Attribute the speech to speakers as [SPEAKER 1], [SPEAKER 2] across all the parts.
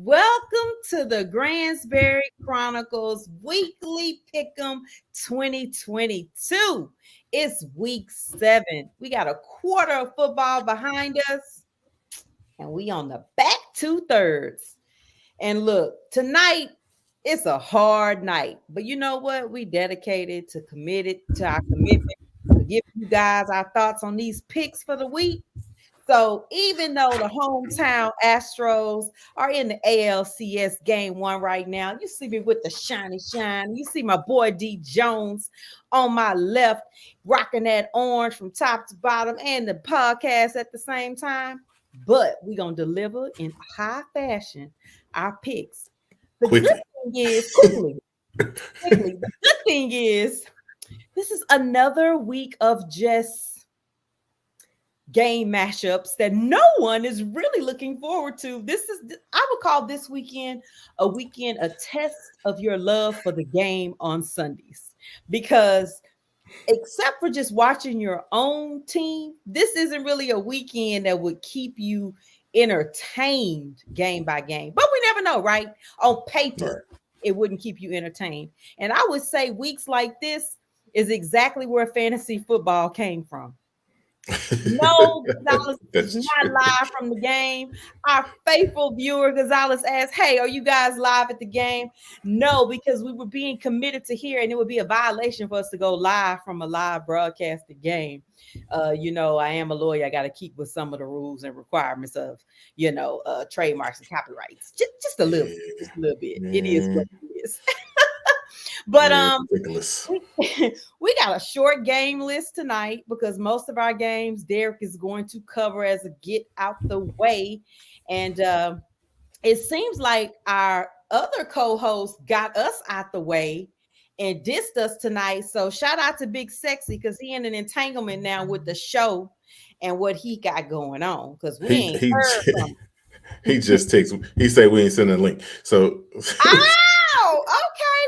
[SPEAKER 1] Welcome to the Gransberry Chronicles Weekly Pick'em 2022. It's week 7. We got a quarter of football behind us, and we on the back 2/3. And look, tonight it's a hard night, but you know what? We dedicated to committed to our commitment to give you guys our thoughts on these picks for the week. So even though the hometown Astros are in the ALCS game 1 right now, you see me with the shiny shine. You see my boy DJones on my left, rocking that orange from top to bottom and the podcast at the same time. But we're going to deliver in high fashion our picks. The good
[SPEAKER 2] Quickly.
[SPEAKER 1] thing is, quickly. The good thing is, this is another week of just game matchups that no one is really looking forward to. I would call this weekend a test of your love for the game on Sundays, because except for just watching your own team, this isn't really a weekend that would keep you entertained game by game. But we never know, right? On paper, it wouldn't keep you entertained. And I would say weeks like this is exactly where fantasy football came from. No, Gonzalez is not live from the game. Our faithful viewer Gonzalez asked, "Hey, are you guys live at the game?" No, because we were being committed to here, and it would be a violation for us to go live from a live broadcasted game. I am a lawyer. I got to keep with some of the rules and requirements of, trademarks and copyrights. Just a little bit. It is what it is. But we got a short game list tonight because most of our games Derek is going to cover as a get out the way. And it seems like our other co-host got us out the way and dissed us tonight. So shout out to Big Sexy, because he in an entanglement now with the show and what he got going on, because we ain't heard from him.
[SPEAKER 2] He just texted. He said we ain't sending a link. So
[SPEAKER 1] okay.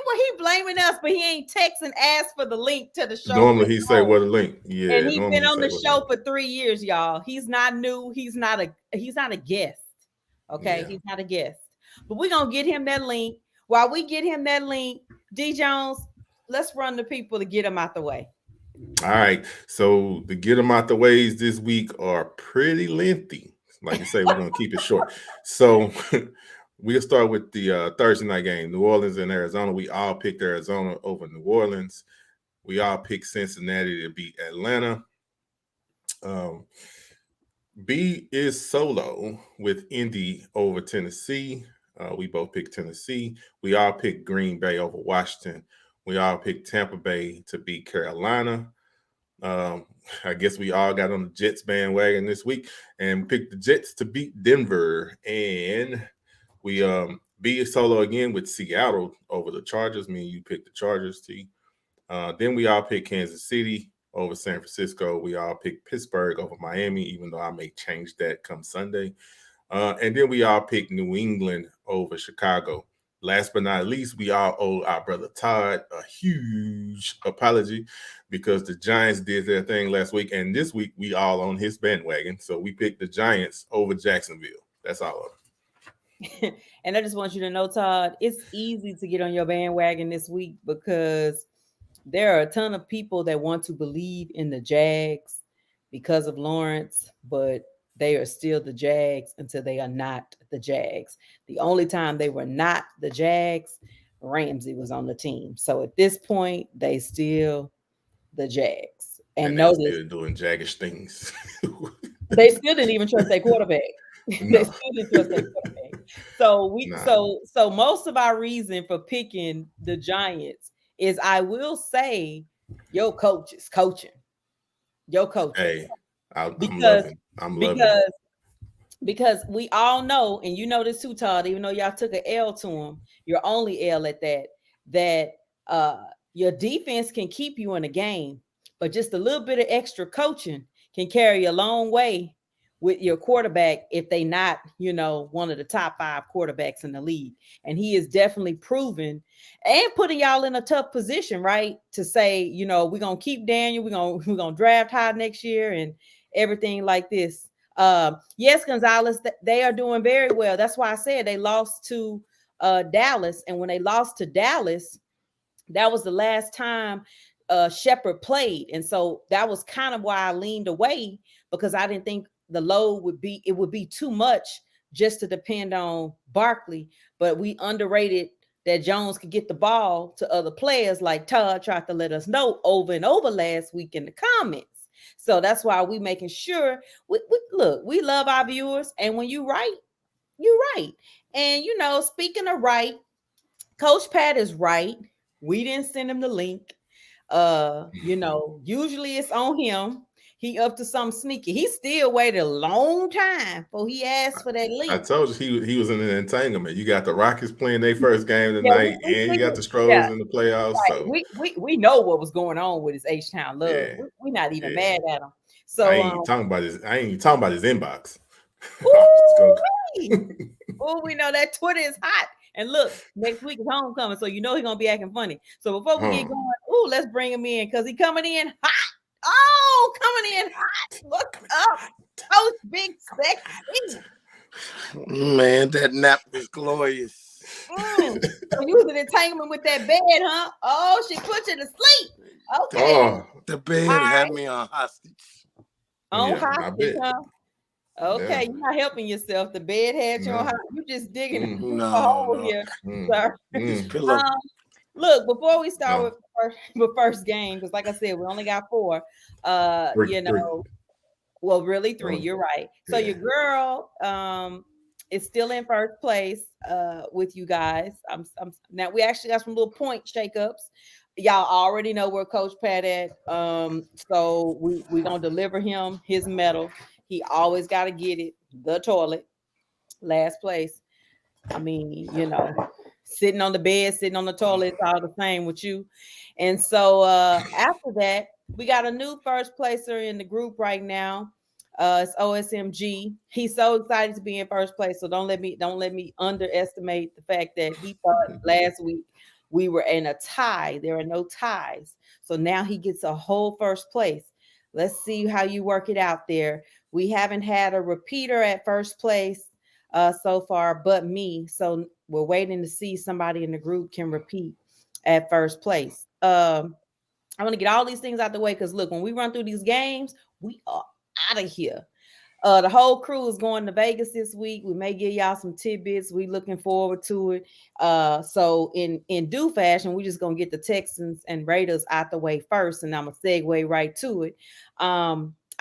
[SPEAKER 1] Well, he blaming us, but he ain't texting asked for the link to the show.
[SPEAKER 2] Normally he say what a link. Yeah.
[SPEAKER 1] And he's been on the show for 3 years, y'all. He's not new. He's not a guest. Okay, he's not a guest. But we're gonna get him that link. While we get him that link, D Jones, let's run the people to get him out the way.
[SPEAKER 2] All right. So the get them out the ways this week are pretty lengthy. Like you say, we're gonna keep it short. So we'll start with the Thursday night game, New Orleans and Arizona. We all picked Arizona over New Orleans. We all picked Cincinnati to beat Atlanta. B is solo with Indy over Tennessee. We both picked Tennessee. We all picked Green Bay over Washington. We all picked Tampa Bay to beat Carolina. I guess we all got on the Jets bandwagon this week and picked the Jets to beat Denver. And we B is solo again with Seattle over the Chargers. Me and you picked the Chargers, T. Then we all picked Kansas City over San Francisco. We all picked Pittsburgh over Miami, even though I may change that come Sunday. And then we all picked New England over Chicago. Last but not least, we all owe our brother Todd a huge apology because the Giants did their thing last week. And this week, we all on his bandwagon. So we picked the Giants over Jacksonville. That's all of
[SPEAKER 1] it. And I just want you to know, Todd, it's easy to get on your bandwagon this week because there are a ton of people that want to believe in the Jags because of Lawrence, but they are still the Jags until they are not the Jags. The only time they were not the Jags, Ramsey was on the team. So at this point, they still the Jags. And
[SPEAKER 2] notice they're doing Jaggish things.
[SPEAKER 1] They still didn't even trust their quarterback. No. They still didn't trust their quarterback. So most of our reason for picking the Giants is, I will say, your coach is coaching. Your coach.
[SPEAKER 2] Hey, I'm loving
[SPEAKER 1] because we all know, and you know this too, Todd, even though y'all took an L to him, your only L at that your defense can keep you in a game, but just a little bit of extra coaching can carry a long way with your quarterback if they not, one of the top 5 quarterbacks in the league. And he is definitely proven and putting y'all in a tough position, right? To say, we're going to keep Daniel, we're going to draft high next year and everything like this. Yes, Gonzalez, they are doing very well. That's why I said they lost to Dallas, and when they lost to Dallas, that was the last time Shepard played, and so that was kind of why I leaned away, because I didn't think the load would be too much just to depend on Barkley. But we underrated that Jones could get the ball to other players, like Todd tried to let us know over and over last week in the comments. So that's why we making sure look, we love our viewers, and when you right, you're right. And speaking of right, Coach Pat is right. We didn't send him the link. Usually it's on him. He up to something sneaky. He still waited a long time before he asked for that link.
[SPEAKER 2] I told you he was in an entanglement. You got the Rockets playing their first game
[SPEAKER 1] Yeah,
[SPEAKER 2] tonight, and you got the Astros in the playoffs.
[SPEAKER 1] right.
[SPEAKER 2] So
[SPEAKER 1] We know what was going on with his H-Town love.
[SPEAKER 2] yeah,
[SPEAKER 1] We're not even
[SPEAKER 2] yeah.
[SPEAKER 1] mad at him. So
[SPEAKER 2] I ain't even talking about his. I ain't even talking about his inbox.
[SPEAKER 1] Oh, we know that Twitter is hot. And look, next week is homecoming, so he's gonna be acting funny. So before we get going, let's bring him in, because he coming in hot. Oh, coming in hot. What's up, Coach Big Sexy?
[SPEAKER 3] Man, that nap was glorious.
[SPEAKER 1] So you was in entanglement with that bed, huh? Oh, she put you to sleep. Okay.
[SPEAKER 3] The bed had me on hostage.
[SPEAKER 1] Hostage, huh? Okay, you're not helping yourself. The bed had you on hostage. You just digging a hole here, sir. Look, before we start with first game, because like I said, we only got 4. Well, really 3. You're right. So your girl is still in first place with you guys. Now we actually got some little point shakeups. Y'all already know where Coach Pat at. So we gonna deliver him his medal. He always got to get it. The toilet, last place. I mean, sitting on the bed, sitting on the toilet, it's all the same with you. And so after that, we got a new first placer in the group right now. It's OSMG. He's so excited to be in first place. So don't let me underestimate the fact that he thought last week we were in a tie. There are no ties. So now he gets a whole first place. Let's see how you work it out there. We haven't had a repeater at first place so far, but me. So we're waiting to see somebody in the group can repeat at first place. I want to get all these things out the way, because look, when we run through these games, we are out of here. The whole crew is going to Vegas this week. We may give y'all some tidbits. We looking forward to it. So in due fashion, we're just gonna get the Texans and Raiders out the way first, and I'm gonna segue right to it.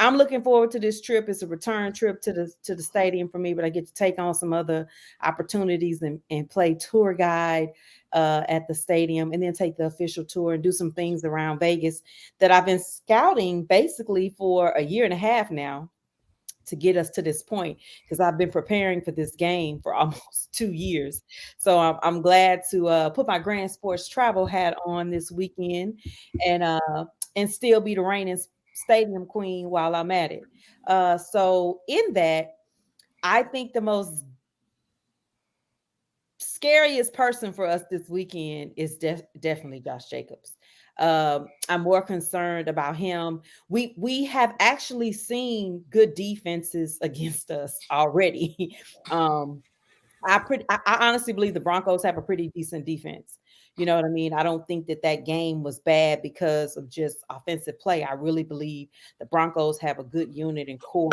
[SPEAKER 1] I'm looking forward to this trip. It's a return trip to the stadium for me, but I get to take on some other opportunities and play tour guide at the stadium, and then take the official tour and do some things around Vegas that I've been scouting basically for a year and a half now to get us to this point, because I've been preparing for this game for almost 2 years. So I'm glad to put my Grand Sports travel hat on this weekend and still be the reigning stadium queen while I'm at it. So in that, I think the most scariest person for us this weekend is definitely Josh Jacobs. I'm more concerned about him. We have actually seen good defenses against us already. I honestly believe the Broncos have a pretty decent defense. You know what I mean? I don't think that game was bad because of just offensive play. I really believe the Broncos have a good unit and core.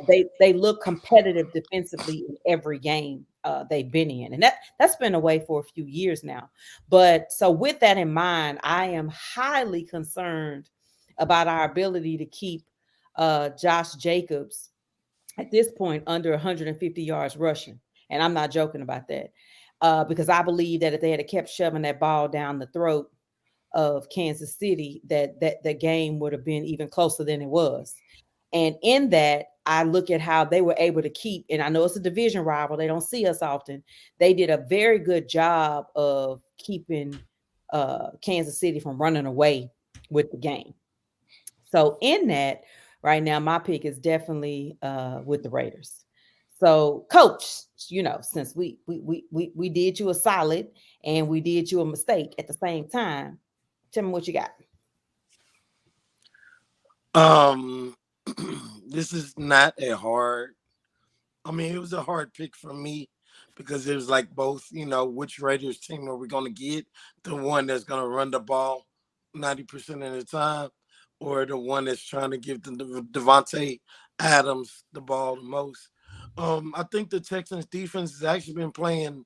[SPEAKER 1] They look competitive defensively in every game they've been in, and that's been away for a few years now. But so with that in mind, I am highly concerned about our ability to keep Josh Jacobs at this point under 150 yards rushing. And I'm not joking about that, because I believe that if they had kept shoving that ball down the throat of Kansas City, that the game would have been even closer than it was. And in that, I look at how they were able to keep, and I know it's a division rival, they don't see us often. They did a very good job of keeping Kansas City from running away with the game. So in that, right now, my pick is definitely with the Raiders. So, Coach, since we did you a solid and we did you a mistake at the same time, tell me what you got.
[SPEAKER 3] This is not a hard. I mean, it was a hard pick for me because it was like both. Which Raiders team are we going to get? The one that's going to run the ball 90% of the time, or the one that's trying to give the Devontae Adams the ball the most. I think the Texans defense has actually been playing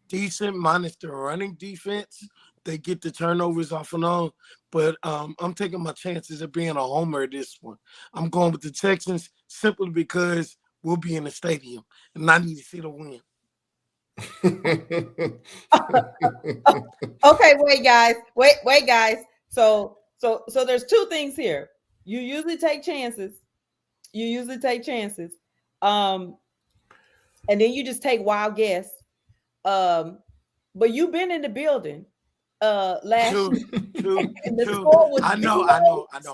[SPEAKER 3] decent, minus the running defense. They get the turnovers off and on, but I'm taking my chances of being a homer this one. I'm going with the Texans simply because we'll be in the stadium, and I need to see the win.
[SPEAKER 1] Okay, wait, guys. Wait, guys. So there's two things here. You usually take chances. And then you just take wild guess. But you've been in the building last
[SPEAKER 3] True.
[SPEAKER 1] and the score was
[SPEAKER 3] I know.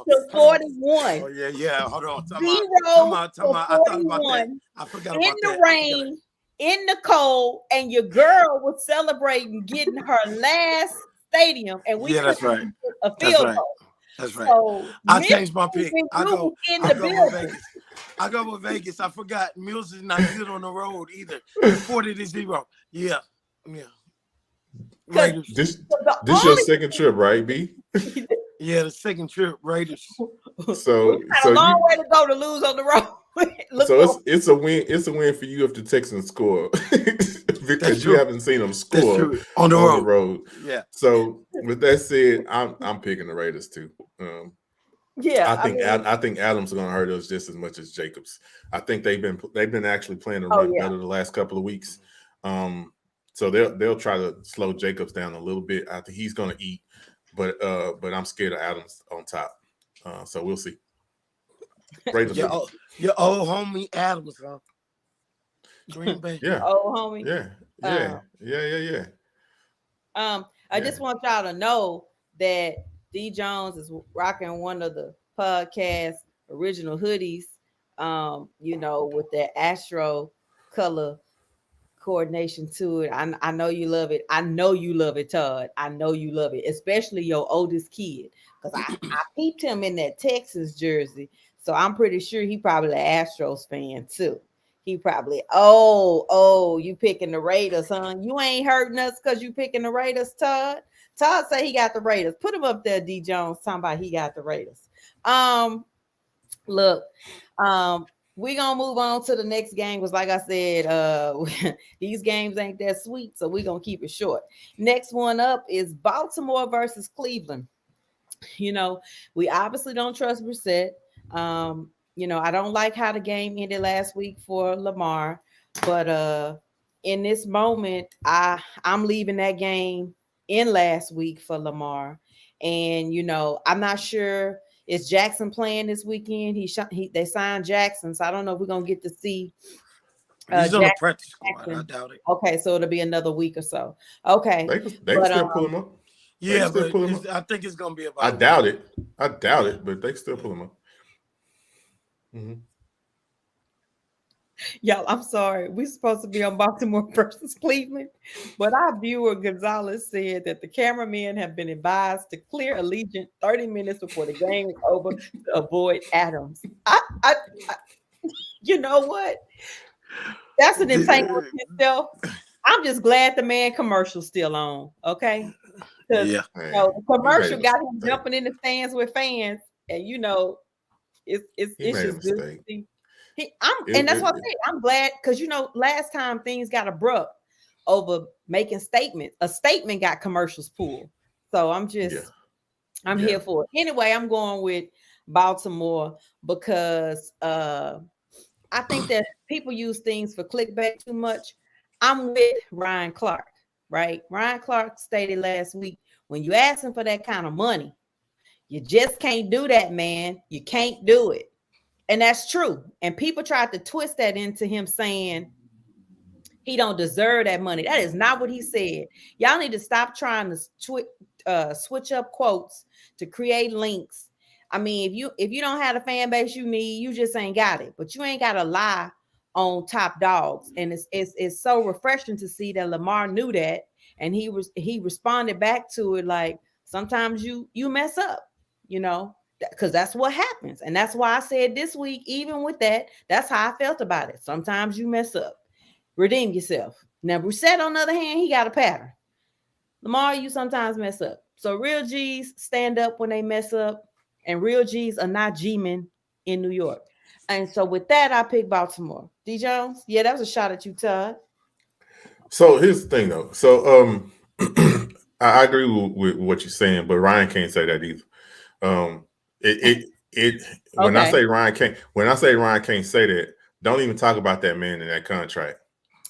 [SPEAKER 1] to 41.
[SPEAKER 3] Oh, yeah. Hold on.
[SPEAKER 1] Time
[SPEAKER 3] out. I thought about that. I forgot about that.
[SPEAKER 1] In the rain, in the cold, and your girl was celebrating getting her last stadium, and we
[SPEAKER 3] that's right.
[SPEAKER 1] A field goal.
[SPEAKER 3] That's right.
[SPEAKER 1] So
[SPEAKER 3] I changed my pick. I go
[SPEAKER 1] with
[SPEAKER 3] Vegas. I go with Vegas. I forgot Mills is not good on the road either. It's 40-0. Yeah.
[SPEAKER 2] Raiders. This your second trip, right, B?
[SPEAKER 3] Yeah, the second trip, Raiders.
[SPEAKER 1] So a long way to go to lose on the road.
[SPEAKER 2] It's a win. It's a win for you if the Texans score because you haven't seen them score
[SPEAKER 3] on the road.
[SPEAKER 2] Yeah. So with that said, I'm picking the Raiders too. I think Adams is going to hurt us just as much as Jacobs. I think they've been actually playing the run better the last couple of weeks. So they'll try to slow Jacobs down a little bit. I think he's going to eat, but I'm scared of Adams on top. So we'll see. Raiders.
[SPEAKER 3] Your old homie Adams, huh? Green Bay.
[SPEAKER 2] Yeah.
[SPEAKER 1] Old homie.
[SPEAKER 2] Yeah.
[SPEAKER 1] I just want y'all to know that DJones is rocking one of the podcast original hoodies, with that Astro color coordination to it. I know you love it. I know you love it, Todd. I know you love it, especially your oldest kid, because I peeped him in that Texas jersey. So I'm pretty sure he probably an Astros fan too. He probably, you picking the Raiders, huh? You ain't hurting us because you picking the Raiders, Todd. Todd say he got the Raiders. Put him up there, DJones, talking about he got the Raiders. Look, we're gonna move on to the next game because, like I said, these games ain't that sweet, so we're gonna keep it short. Next one up is Baltimore versus Cleveland. We obviously don't trust Brissett. I don't like how the game ended last week for Lamar, but in this moment, I'm leaving that game in last week for Lamar. And I'm not sure, is Jackson playing this weekend? They signed Jackson, so I don't know if we're gonna get to see.
[SPEAKER 3] He's on the practice squad. I doubt it.
[SPEAKER 1] Okay, so it'll be another week or so. Okay,
[SPEAKER 2] they can still pull him up.
[SPEAKER 3] Yeah, but I think it's gonna be about.
[SPEAKER 2] I doubt it, but they can still pull him up. Mm-hmm.
[SPEAKER 1] Y'all, I'm sorry. We're supposed to be on Baltimore versus Cleveland, but our viewer Gonzalez said that the cameramen have been advised to clear Allegiant 30 minutes before the game is over to avoid Adams. I you know what? That's an entanglement itself. I'm just glad the man commercial's still on. Okay.
[SPEAKER 3] Yeah.
[SPEAKER 1] The commercial got him jumping in the stands with fans, and it's just good to see. And that's what I say. I'm glad because last time things got abrupt over making statements. A statement got commercials pulled. So I'm here for it. Anyway, I'm going with Baltimore because I think that people use things for clickbait too much. I'm with Ryan Clark, right? Ryan Clark stated last week, when you asking for that kind of money, you just can't do that, man. You can't do it. And that's true. And people tried to twist that into him saying he don't deserve that money. That is not what he said. Y'all need to stop trying to switch up quotes to create links. I mean, if you don't have the fan base you need, you just ain't got it. But you ain't got to lie on Top Dogs. And it's so refreshing to see that Lamar knew that, and he responded back to it like, sometimes you mess up, because that's what happens. And that's why I said this week, even with that, that's how I felt about it. Sometimes you mess up. Redeem yourself. Now, Brissett, on the other hand, he got a pattern. Lamar, you sometimes mess up. So real G's stand up when they mess up, and real G's are not G-men in New York. And so with that, I pick Baltimore. DJones, yeah, that was a shot at you, Todd.
[SPEAKER 2] So here's the thing, though. So I agree with what you're saying, but Ryan can't say that either. When I
[SPEAKER 1] Okay.
[SPEAKER 2] say Ryan can't say that, don't even talk about that man in that contract.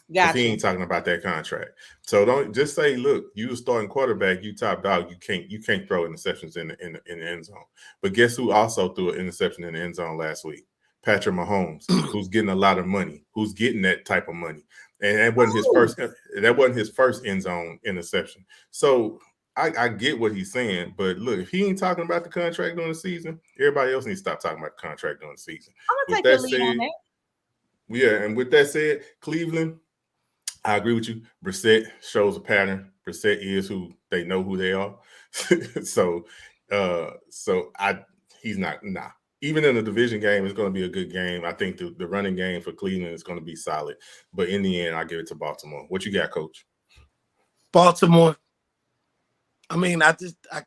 [SPEAKER 2] Because he
[SPEAKER 1] Gotcha.
[SPEAKER 2] ain't talking about that contract. So don't just say, look, you starting quarterback, you top dog, you can't throw interceptions in the end zone. But guess who also threw an interception in the end zone last week? Patrick Mahomes, who's getting a lot of money, who's getting that type of money. And that wasn't his first end zone interception. So I get what he's saying, but look, if he ain't talking about the contract during the season, everybody else needs to stop talking about the contract during the season.
[SPEAKER 1] I'm gonna take the lead on that.
[SPEAKER 2] Yeah, and with that said, Cleveland, I agree with you. Brissett shows a pattern. Brissett is who they know who they are. He's not. Nah. Even in the division game, it's going to be a good game. I think the running game for Cleveland is going to be solid. But in the end, I give it to Baltimore. What you got, Coach?
[SPEAKER 3] Baltimore. I mean, I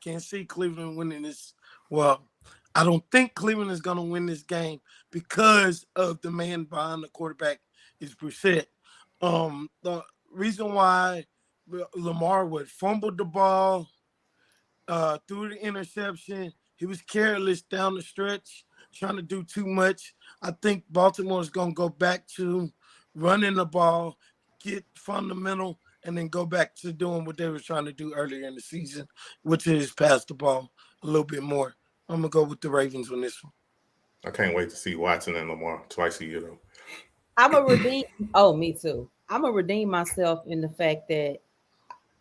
[SPEAKER 3] can't see Cleveland winning this. Well, I don't think Cleveland is going to win this game because of the man behind the quarterback is Brissett. The reason why Lamar would fumble the ball, threw the interception, he was careless down the stretch, trying to do too much. I think Baltimore is going to go back to running the ball, get fundamental, and then go back to doing what they were trying to do earlier in the season, which is pass the ball a little bit more. I'm going to go with the Ravens on this one.
[SPEAKER 2] I can't wait to see Watson and Lamar twice a year, though.
[SPEAKER 1] I'm a redeem. Oh, me too. I'm gonna redeem myself in the fact that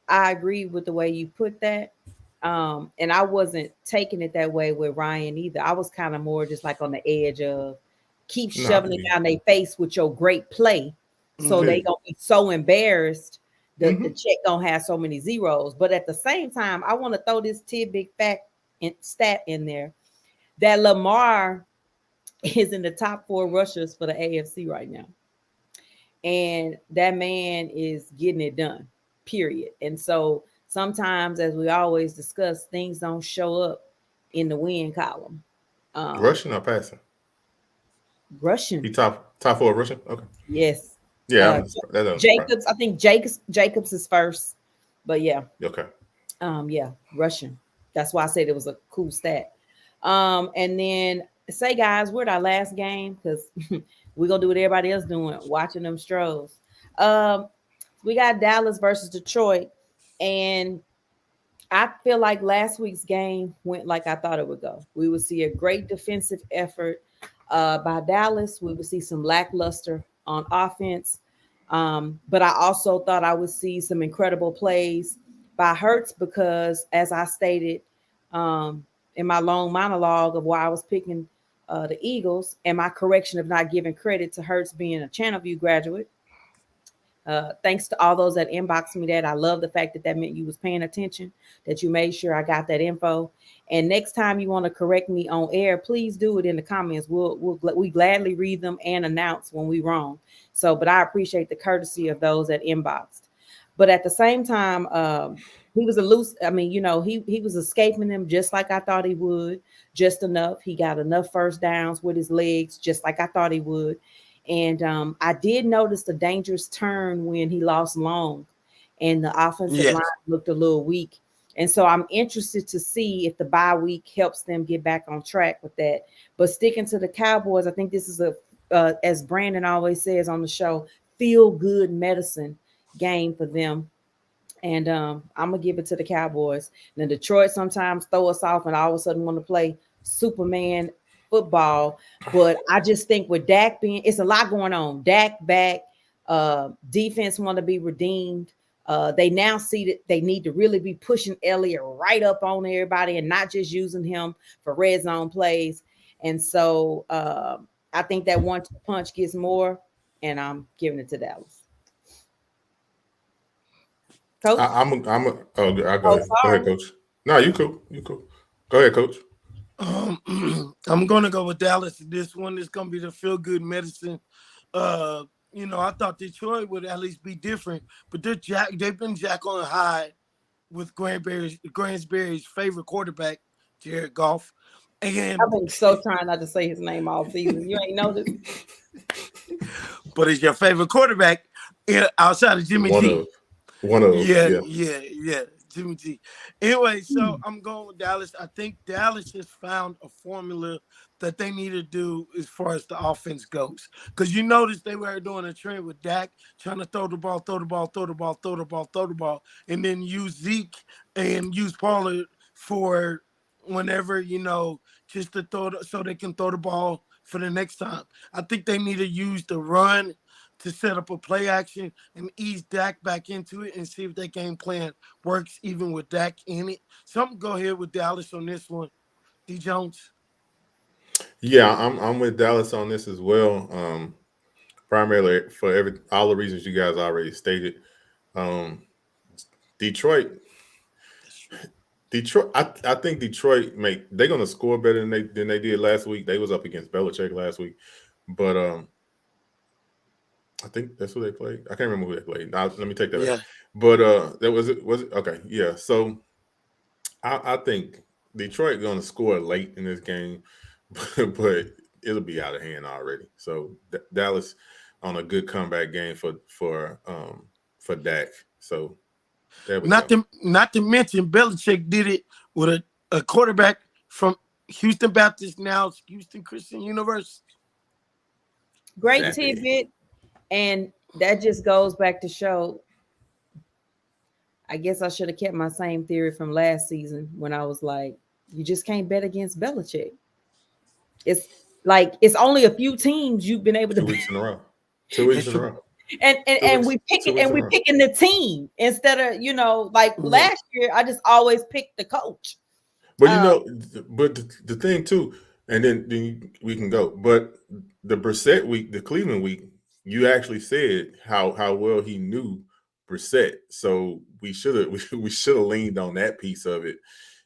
[SPEAKER 1] I agree with the way you put that. And I wasn't taking it that way with Ryan either. I was kind of more just like on the edge of keep shoving it down their face with your great play. So they gonna be so embarrassed that the check gonna have so many zeros. But at the same time, I want to throw this tidbit stat in there that Lamar is in the top 4 rushers for the AFC right now. And that man is getting it done, period. And so sometimes, as we always discuss, things don't show up in the win column.
[SPEAKER 2] Rushing or passing?
[SPEAKER 1] Rushing.
[SPEAKER 2] He top 4 rushing? Okay.
[SPEAKER 1] Yes.
[SPEAKER 2] Yeah.
[SPEAKER 1] Jacobs. I think Jacobs is first. But yeah.
[SPEAKER 2] Okay.
[SPEAKER 1] Yeah, rushing. That's why I said it was a cool stat. And then say, guys, we're at our last game because we're gonna do what everybody else doing, watching them Astros. We got Dallas versus Detroit, and I feel like last week's game went like I thought it would go. We would see a great defensive effort by Dallas. We would see some lackluster on offense, but I also thought I would see some incredible plays by Hurts because, as I stated in my long monologue of why I was picking the Eagles and my correction of not giving credit to Hurts being a Channelview graduate. Thanks to all those that inboxed me that. I love the fact that meant you was paying attention, that you made sure I got that info. And next time you want to correct me on air, please do it in the comments. We gladly read them and announce when we wrong. So, but I appreciate the courtesy of those that inboxed. But at the same time, he was he was escaping them just like I thought he would, just enough. He got enough first downs with his legs, just like I thought he would. And I did notice the dangerous turn when he lost Long and the offensive line looked a little weak. And so I'm interested to see if the bye week helps them get back on track with that. But sticking to the Cowboys, I think this is as Brandon always says on the show, feel good medicine game for them. And I'm going to give it to the Cowboys. Now, Detroit sometimes throw us off and all of a sudden want to play Superman football. But I just think with Dak it's a lot going on. Dak back, defense want to be redeemed. They now see that they need to really be pushing Elliott right up on everybody and not just using him for red zone plays. And so I think that one punch gets more, and I'm giving it to Dallas. Coach?
[SPEAKER 2] I'll go ahead. Go ahead, Coach. No, you cool. Go ahead, Coach.
[SPEAKER 3] I'm gonna go with Dallas. This one is gonna be the feel good medicine. I thought Detroit would at least be different, but they've been Jekyll and Hyde with Gransberry's favorite quarterback, Jared Goff. And
[SPEAKER 1] I've been so trying not to say his name all season. You ain't noticed?
[SPEAKER 3] but it's your favorite quarterback outside of Jimmy G.
[SPEAKER 2] One of
[SPEAKER 3] Yeah, Jimmy G. Anyway, so I'm going with Dallas. I think Dallas has found a formula that they need to do as far as the offense goes. Because you notice they were doing a trend with Dak trying to throw the ball, and then use Zeke and use Pollard for whenever, just to so they can throw the ball for the next time. I think they need to use the run to set up a play action and ease Dak back into it and see if that game plan works even with Dak in it. So I'm going to go ahead with Dallas on this one. DJones?
[SPEAKER 2] Yeah, I'm with Dallas on this as well. Primarily for all the reasons you guys already stated. Detroit, I think Detroit they're gonna score better than they did last week. They was up against Belichick last week, but I think that's who they played. I can't remember who they played. Let me take that out. But that was it. Was it okay? Yeah. So I think Detroit gonna score late in this game, but it'll be out of hand already. So Dallas on a good comeback game for Dak. So
[SPEAKER 3] not to mention Belichick did it with a quarterback from Houston Baptist, now Houston Christian University.
[SPEAKER 1] Great tidbit. And that just goes back to show, I guess I should have kept my same theory from last season when I was like, you just can't bet against Belichick. It's like it's only a few teams you've been able to
[SPEAKER 2] 2 weeks in a row. 2 weeks in a row.
[SPEAKER 1] And we picking the team instead of, last year I just always picked the coach.
[SPEAKER 2] But but the thing too, and then we can go. But the Brissett week, the Cleveland week, you actually said how well he knew Brissett. So we should have leaned on that piece of it.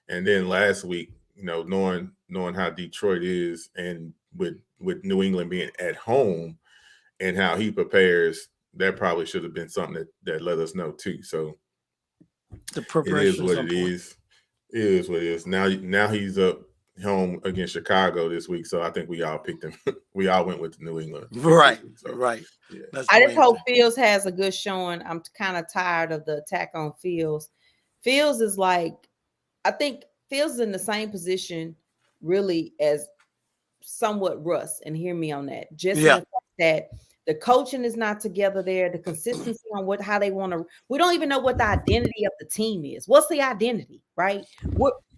[SPEAKER 2] And then last week, knowing how Detroit is, and with New England being at home and how he prepares, that probably should have been something that let us know too. So
[SPEAKER 3] the preparation
[SPEAKER 2] it is what it is. It is what it is. Now he's up home against Chicago this week, so I think we all picked him. We all went with New England.
[SPEAKER 3] Right,
[SPEAKER 2] so,
[SPEAKER 3] right.
[SPEAKER 2] Yeah.
[SPEAKER 1] I just hope Fields has a good showing. I'm kind of tired of the attack on Fields. Fields is like, I think Fields is in the same position really as somewhat Russ, and hear me on that. Just in the fact that the coaching is not together there, the consistency on how they want to. We don't even know what the identity of the team is. What's the identity, right?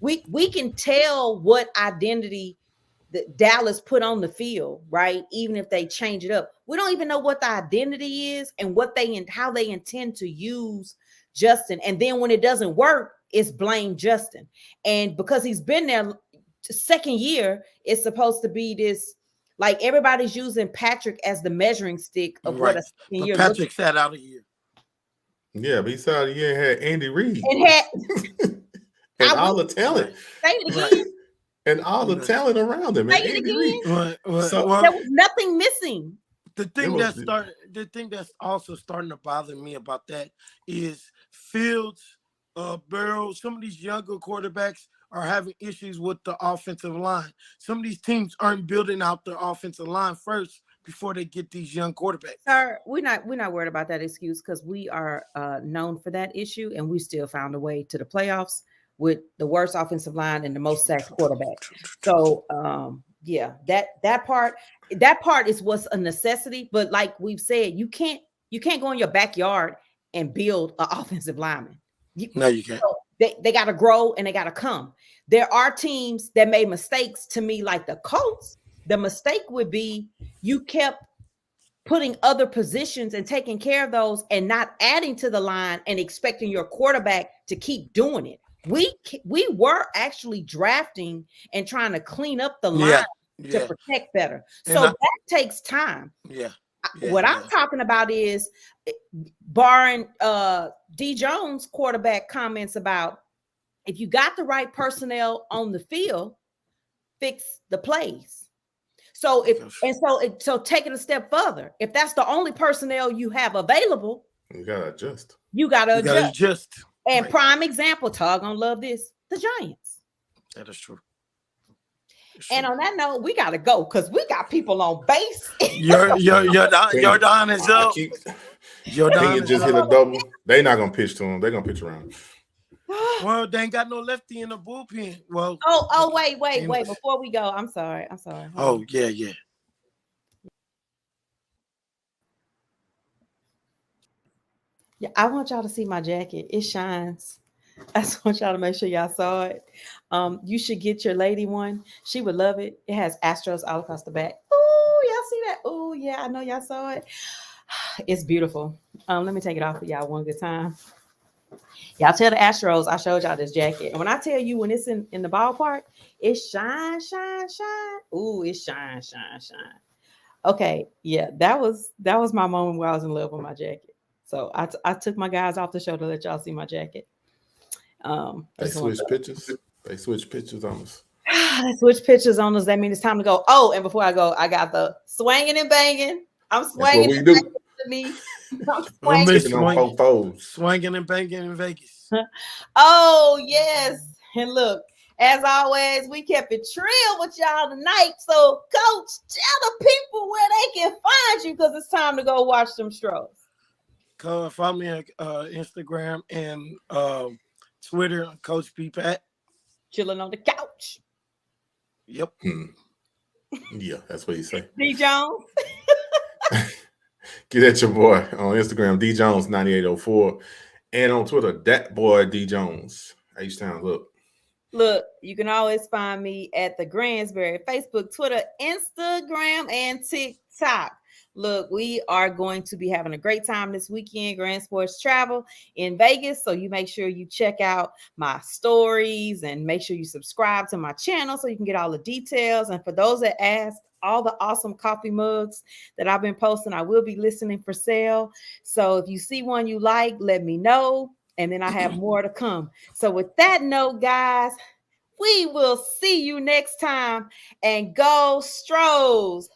[SPEAKER 1] We can tell what identity that Dallas put on the field, right? Even if they change it up, we don't even know what the identity is and how they intend to use Justin. And then when it doesn't work, it's blame Justin. And because he's been there second year, it's supposed to be this. Like everybody's using Patrick as the measuring stick of what a second year.
[SPEAKER 3] Patrick sat out a year.
[SPEAKER 2] Yeah, but he sat out a year and had Andy Reid.
[SPEAKER 1] And
[SPEAKER 2] all the talent.
[SPEAKER 1] Say it again.
[SPEAKER 2] And all the talent around him.
[SPEAKER 1] Say it again.
[SPEAKER 2] So,
[SPEAKER 1] there was nothing missing.
[SPEAKER 3] The thing that's also starting to bother me about that is Fields, Burrow, some of these younger quarterbacks are having issues with the offensive line. Some of these teams aren't building out their offensive line first before they get these young quarterbacks.
[SPEAKER 1] Sir, we're not worried about that excuse because we are known for that issue, and we still found a way to the playoffs with the worst offensive line and the most sacked quarterback. So that part is what's a necessity. But like we've said, you can't go in your backyard and build an offensive lineman.
[SPEAKER 3] No, you can't.
[SPEAKER 1] So they got to grow and they got to come. There are teams that made mistakes to me, like the Colts. The mistake would be you kept putting other positions and taking care of those and not adding to the line and expecting your quarterback to keep doing it. We were actually drafting and trying to clean up the line to protect better. So that takes time. What I'm talking about is barring DJones quarterback comments about if you got the right personnel on the field, fix the plays. So so take it a step further. If that's the only personnel you have available,
[SPEAKER 2] you gotta adjust.
[SPEAKER 1] You gotta adjust. And
[SPEAKER 3] right.
[SPEAKER 1] Prime example, Todd gonna love this. The Giants.
[SPEAKER 3] That is true.
[SPEAKER 1] And on that note, we gotta go because we got people on base.
[SPEAKER 3] Your Don is up.
[SPEAKER 2] Jordan just hit a double. They're not gonna pitch to him. They're gonna pitch around.
[SPEAKER 3] Well, they ain't got no lefty in the bullpen. Well,
[SPEAKER 1] wait. Before we go, I'm sorry.
[SPEAKER 3] Oh, yeah.
[SPEAKER 1] Yeah, I want y'all to see my jacket. It shines. I just want y'all to make sure y'all saw it. You should get your lady one. She would love it. It has Astros all across the back. Oh, y'all see that? Oh, yeah, I know y'all saw it. It's beautiful. Let me take it off for y'all one good time. Y'all tell the Astros I showed y'all this jacket. And when I tell you when it's in the ballpark, it shine. Ooh, it shine. Okay, yeah, that was my moment where I was in love with my jacket. So I took my guys off the show to let y'all see my jacket.
[SPEAKER 2] They switch pitches. They switch pitches on us.
[SPEAKER 1] They switch pitches on us. That means it's time to go. Oh, and before I go, I got the swinging and banging. I'm swinging.
[SPEAKER 2] That's what we do.
[SPEAKER 1] Me.
[SPEAKER 3] Swinging and banging in Vegas.
[SPEAKER 1] Oh, yes. And look, as always, we kept it trill with y'all tonight. So, Coach, tell the people where they can find you because it's time to go watch some Stros.
[SPEAKER 3] Follow me on Instagram and Twitter, Coach B Pat.
[SPEAKER 1] Chilling on the couch.
[SPEAKER 3] Yep.
[SPEAKER 2] Yeah, that's what you say.
[SPEAKER 1] DJones.
[SPEAKER 2] Get at your boy on Instagram, DJones9804, and on Twitter, that boy DJones. H-Town,
[SPEAKER 1] Look, you can always find me at the Gransberry, Facebook, Twitter, Instagram, and TikTok. Look, we are going to be having a great time this weekend, Grand Sports Travel in Vegas. So you make sure you check out my stories and make sure you subscribe to my channel so you can get all the details. And for those that ask, all the awesome coffee mugs that I've been posting, I will be listening for sale. So if you see one you like, let me know. And then I have more to come. So with that note, guys, we will see you next time. And go Stros.